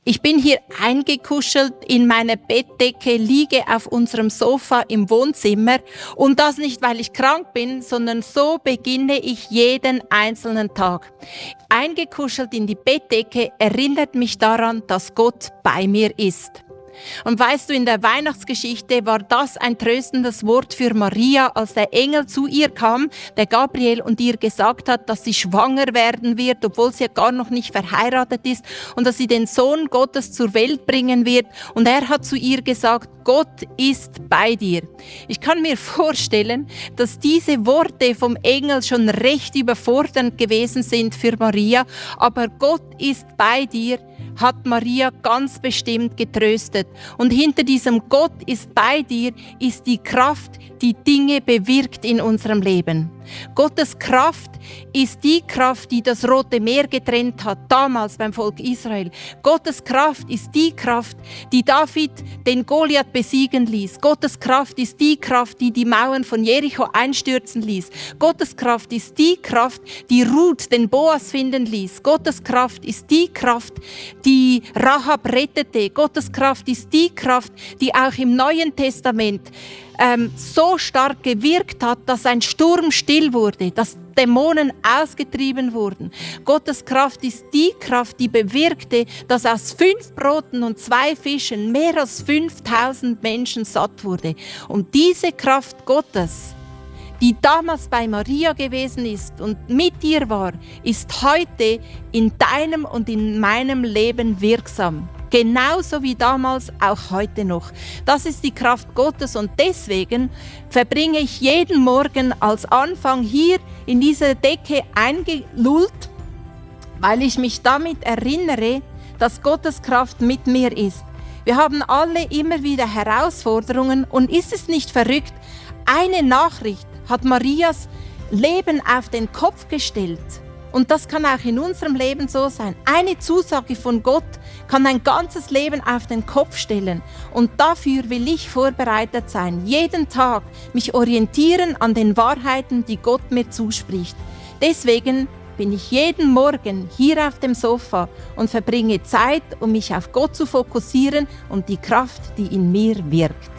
Ich bin hier eingekuschelt in meine Bettdecke, liege auf unserem Sofa im Wohnzimmer und das nicht, weil ich krank bin, sondern so beginne ich jeden einzelnen Tag. Eingekuschelt in die Bettdecke erinnert mich daran, dass Gott bei mir ist. Und weißt du, in der Weihnachtsgeschichte war das ein tröstendes Wort für Maria, als der Engel zu ihr kam, der Gabriel, und ihr gesagt hat, dass sie schwanger werden wird, obwohl sie ja gar noch nicht verheiratet ist, und dass sie den Sohn Gottes zur Welt bringen wird. Und er hat zu ihr gesagt, Gott ist bei dir. Ich kann mir vorstellen, dass diese Worte vom Engel schon recht überfordernd gewesen sind für Maria, aber Gott ist bei dir hat Maria ganz bestimmt getröstet. Und hinter diesem Gott ist bei dir ist die Kraft, die Dinge bewirkt in unserem Leben. Gottes Kraft ist die Kraft, die das Rote Meer getrennt hat, damals beim Volk Israel. Gottes Kraft ist die Kraft, die David den Goliath besiegen ließ. Gottes Kraft ist die Kraft, die die Mauern von Jericho einstürzen ließ. Gottes Kraft ist die Kraft, die Ruth den Boas finden ließ. Gottes Kraft ist die Kraft, die Rahab rettete. Gottes Kraft ist die Kraft, die auch im Neuen Testament so stark gewirkt hat, dass ein Sturm still wurde, dass Dämonen ausgetrieben wurden. Gottes Kraft ist die Kraft, die bewirkte, dass aus 5 Broten und 2 Fischen mehr als 5000 Menschen satt wurde. Und diese Kraft Gottes, die damals bei Maria gewesen ist und mit ihr war, ist heute in deinem und in meinem Leben wirksam. Genauso wie damals, auch heute noch. Das ist die Kraft Gottes und deswegen verbringe ich jeden Morgen als Anfang hier in diese Decke eingelullt, weil ich mich damit erinnere, dass Gottes Kraft mit mir ist. Wir haben alle immer wieder Herausforderungen und ist es nicht verrückt? Eine Nachricht hat Marias Leben auf den Kopf gestellt. Und das kann auch in unserem Leben so sein. Eine Zusage von Gott kann ein ganzes Leben auf den Kopf stellen. Und dafür will ich vorbereitet sein. Jeden Tag mich orientieren an den Wahrheiten, die Gott mir zuspricht. Deswegen bin ich jeden Morgen hier auf dem Sofa und verbringe Zeit, um mich auf Gott zu fokussieren und die Kraft, die in mir wirkt.